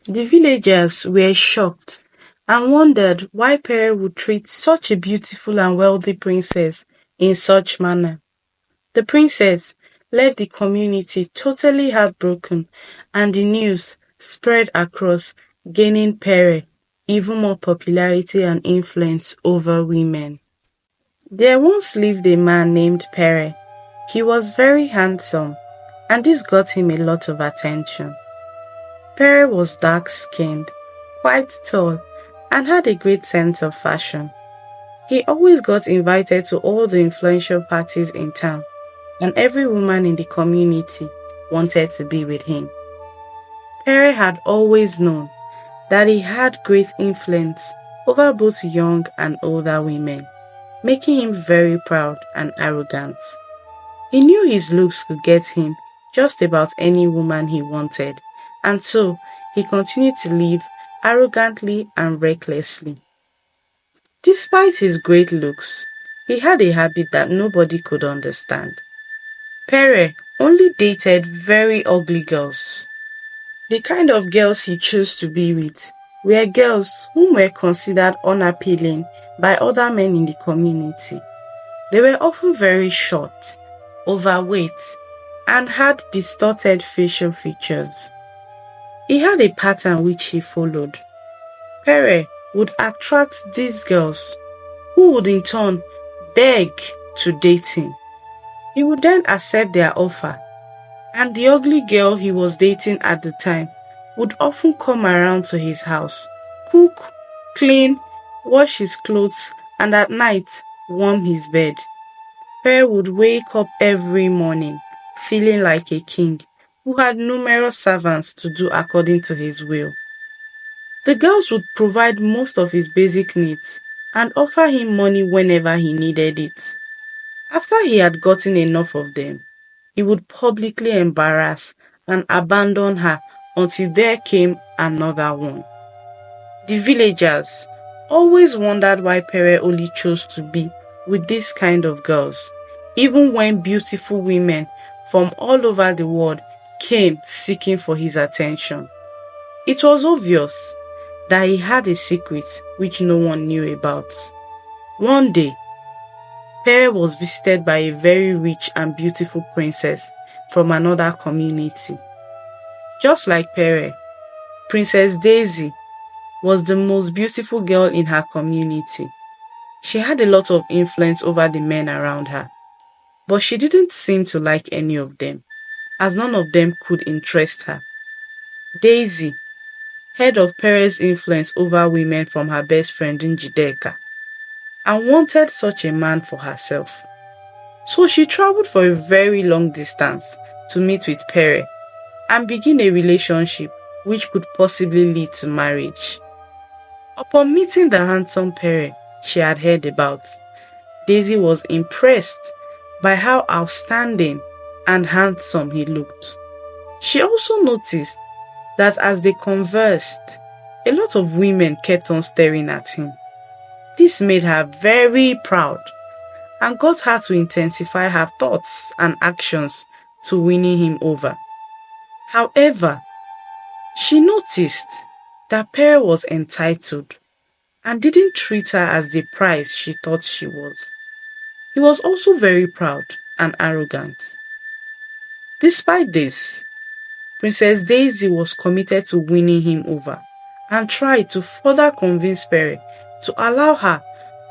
The villagers were shocked and wondered why Pere would treat such a beautiful and wealthy princess in such manner. The princess left the community totally heartbroken, and the news spread across, gaining Pere even more popularity and influence over women. There once lived a man named Pere. He was very handsome, and this got him a lot of attention. Pere was dark-skinned, quite tall, and had a great sense of fashion. He always got invited to all the influential parties in town, and every woman in the community wanted to be with him. Pere had always known that he had great influence over both young and older women, making him very proud and arrogant. He knew his looks could get him just about any woman he wanted, and so he continued to live arrogantly and recklessly. Despite his great looks, he had a habit that nobody could understand. Pere only dated very ugly girls. The kind of girls he chose to be with were girls whom were considered unappealing by other men in the community. They were often very short, overweight, and had distorted facial features. He had a pattern which he followed. Pere would attract these girls, who would in turn beg to date him. He would then accept their offer, and the ugly girl he was dating at the time would often come around to his house, cook, clean, wash his clothes, and at night warm his bed. Pere would wake up every morning feeling like a king who had numerous servants to do according to his will. The girls would provide most of his basic needs and offer him money whenever he needed it. After he had gotten enough of them, he would publicly embarrass and abandon her until there came another one. The villagers always wondered why Pere only chose to be with this kind of girls, even when beautiful women from all over the world came seeking for his attention. It was obvious that he had a secret which no one knew about. One day, Pere was visited by a very rich and beautiful princess from another community. Just like Pere, Princess Daisy was the most beautiful girl in her community. She had a lot of influence over the men around her, but she didn't seem to like any of them, as none of them could interest her. Daisy heard of Pere's influence over women from her best friend Njideka, and wanted such a man for herself. So she traveled for a very long distance to meet with Pere and begin a relationship which could possibly lead to marriage. Upon meeting the handsome Pere she had heard about, Daisy was impressed by how outstanding and handsome he looked. She also noticed that as they conversed, a lot of women kept on staring at him. This made her very proud and got her to intensify her thoughts and actions to winning him over. However, she noticed that Pere was entitled and didn't treat her as the prize she thought she was. He was also very proud and arrogant. Despite this, Princess Daisy was committed to winning him over and tried to further convince Pere to allow her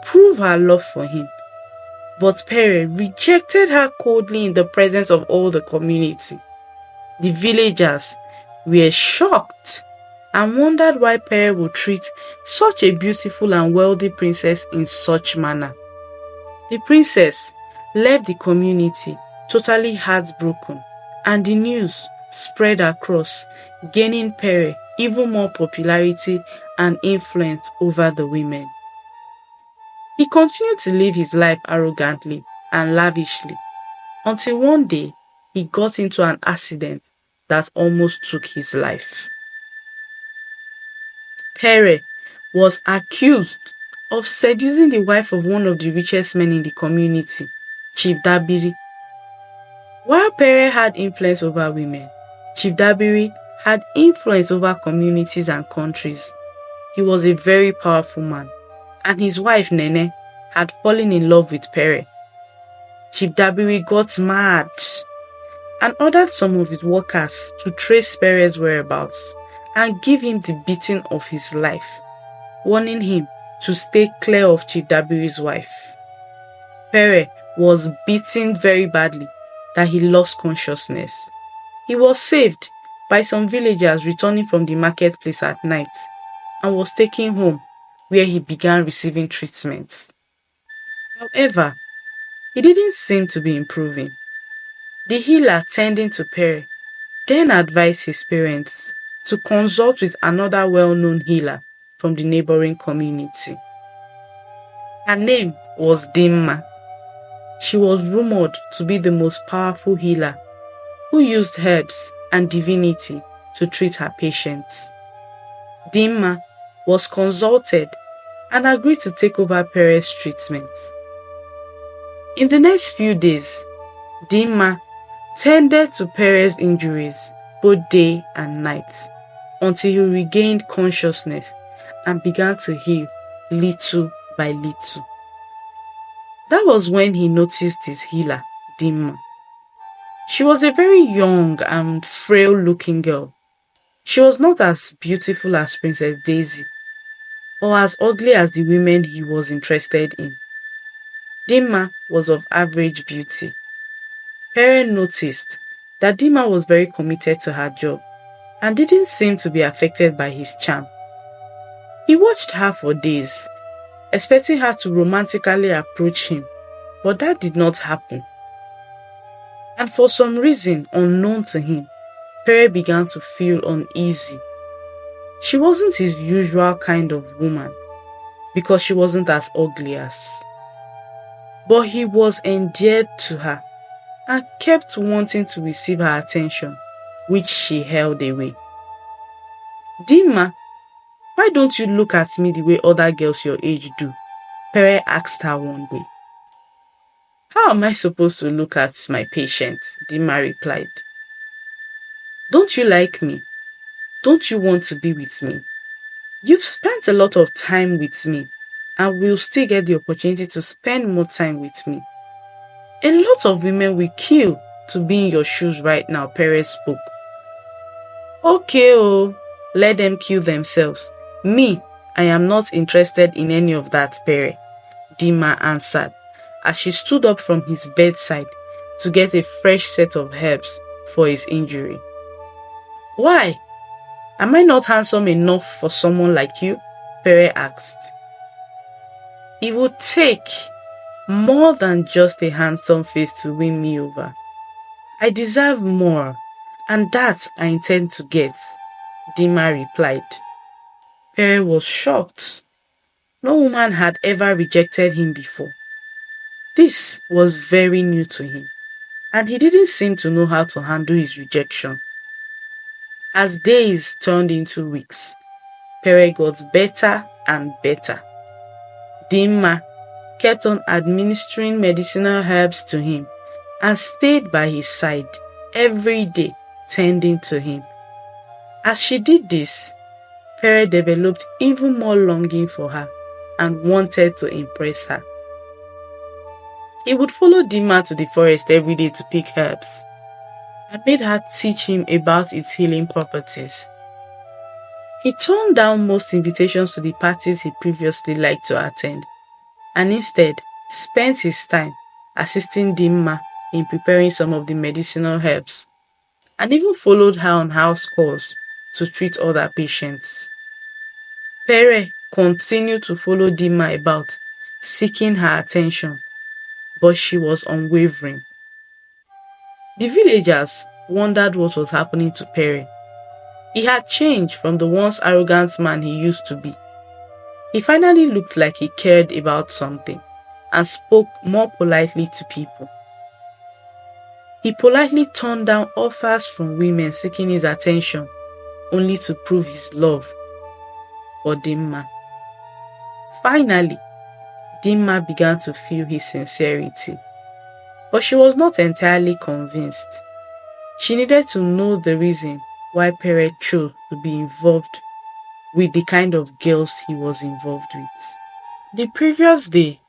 prove her love for him. But Pere rejected her coldly in the presence of all the community. The villagers were shocked and wondered why Pere would treat such a beautiful and wealthy princess in such manner. The princess left the community totally heartbroken, and the news spread across, gaining Pere even more popularity and influence over the women. He continued to live his life arrogantly and lavishly until one day he got into an accident that almost took his life. Pere was accused of seducing the wife of one of the richest men in the community, Chief Dabiri. While Pere had influence over women, Chief Dabiri had influence over communities and countries. He was a very powerful man, and his wife Nene had fallen in love with Pere. Chief Dabiri got mad and ordered some of his workers to trace Pere's whereabouts and give him the beating of his life, warning him to stay clear of Chief Dabiri's wife. Pere was beaten very badly that he lost consciousness. He was saved by some villagers returning from the marketplace at night and was taken home, where he began receiving treatment. However, he didn't seem to be improving. The healer tending to Pere then advised his parents to consult with another well-known healer from the neighboring community. Her name was Dimma. She was rumored to be the most powerful healer who used herbs and divinity to treat her patients. Dimma was consulted and agreed to take over Pere's treatment. In the next few days, Dimma tended to Pere's injuries both day and night until he regained consciousness and began to heal little by little. That was when he noticed his healer, Dimma. She was a very young and frail-looking girl. She was not as beautiful as Princess Daisy or as ugly as the women he was interested in. Dimma was of average beauty. Pere noticed that Dimma was very committed to her job and didn't seem to be affected by his charm. He watched her for days, expecting her to romantically approach him, but that did not happen. And for some reason unknown to him, Pere began to feel uneasy. She wasn't his usual kind of woman because she wasn't as ugly as. But he was endeared to her and kept wanting to receive her attention, which she held away. Dimma, why don't you look at me the way other girls your age do? Pere asked her one day. How am I supposed to look at my patient? Dimma replied. Don't you like me? Don't you want to be with me? You've spent a lot of time with me and will still get the opportunity to spend more time with me. A lot of women will kill to be in your shoes right now, Pere spoke. Okay, let them kill themselves. Me, I am not interested in any of that, Pere, Dimma answered as she stood up from his bedside to get a fresh set of herbs for his injury. Why? Am I not handsome enough for someone like you? Pere asked. It would take more than just a handsome face to win me over. I deserve more, and that I intend to get, Dimma replied. Pere was shocked. No woman had ever rejected him before. This was very new to him, and he didn't seem to know how to handle his rejection. As days turned into weeks, Pere got better and better. Dimma kept on administering medicinal herbs to him and stayed by his side every day, tending to him. As she did this, Pere developed even more longing for her and wanted to impress her. He would follow Dimma to the forest every day to pick herbs and made her teach him about its healing properties. He turned down most invitations to the parties he previously liked to attend and instead spent his time assisting Dimma in preparing some of the medicinal herbs and even followed her on house calls to treat other patients. Pere continued to follow Dimma about, seeking her attention, but she was unwavering. The villagers wondered what was happening to Pere. He had changed from the once arrogant man he used to be. He finally looked like he cared about something and spoke more politely to people. He politely turned down offers from women seeking his attention, only to prove his love for Dimma. Finally, Dimma began to feel his sincerity, but she was not entirely convinced. She needed to know the reason why Pere chose to be involved with the kind of girls he was involved with. The previous day,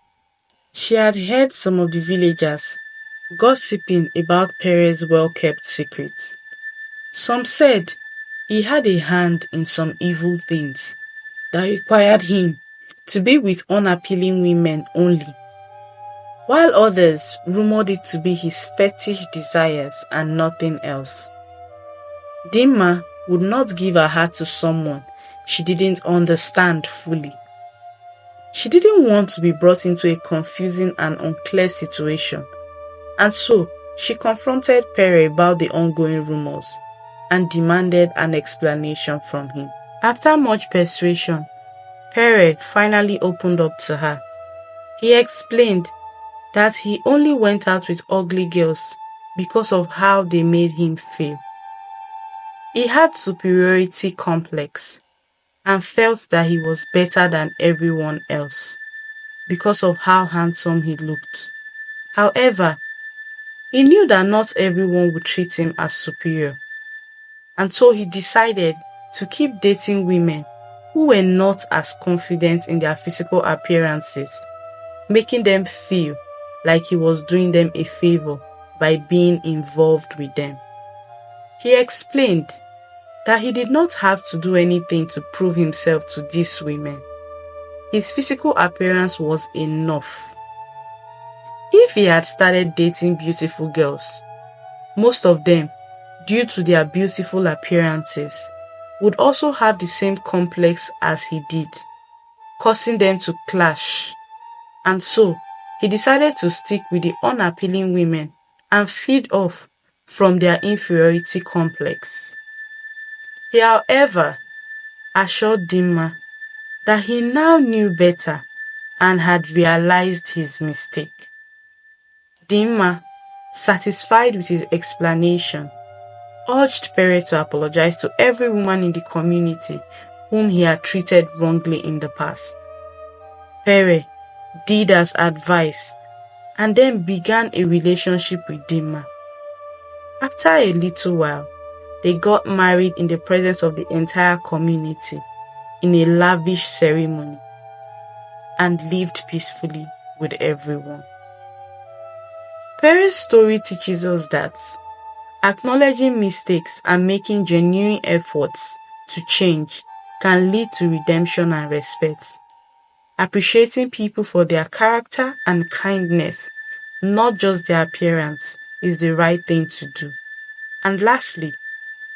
she had heard some of the villagers gossiping about Pere's well-kept secrets. Some said he had a hand in some evil things that required him to be with unappealing women only, while others rumored it to be his fetish desires and nothing else. Dimma would not give her heart to someone she didn't understand fully. She didn't want to be brought into a confusing and unclear situation, and so she confronted Pere about the ongoing rumors and demanded an explanation from him. After much persuasion, Pere finally opened up to her. He explained that he only went out with ugly girls because of how they made him feel. He had superiority complex and felt that he was better than everyone else because of how handsome he looked. However, he knew that not everyone would treat him as superior, and so he decided to keep dating women who were not as confident in their physical appearances, making them feel like he was doing them a favor by being involved with them. He explained that he did not have to do anything to prove himself to these women. His physical appearance was enough. If he had started dating beautiful girls, most of them, due to their beautiful appearances, would also have the same complex as he did, causing them to clash. And so, he decided to stick with the unappealing women and feed off from their inferiority complex. He, however, assured Dimma that he now knew better and had realized his mistake. Dimma, satisfied with his explanation, urged Pere to apologize to every woman in the community whom he had treated wrongly in the past. Pere did as advised and then began a relationship with Dimma. After a little while, they got married in the presence of the entire community in a lavish ceremony and lived peacefully with everyone. Pere's story teaches us that acknowledging mistakes and making genuine efforts to change can lead to redemption and respect. Appreciating people for their character and kindness, not just their appearance, is the right thing to do. And lastly,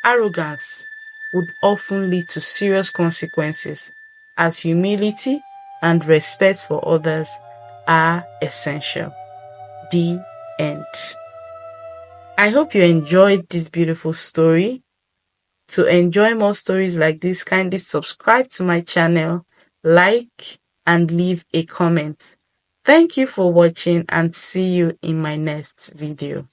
arrogance would often lead to serious consequences, as humility and respect for others are essential. The end. I hope you enjoyed this beautiful story. To enjoy more stories like this, kindly subscribe to my channel, like, and leave a comment. Thank you for watching and see you in my next video.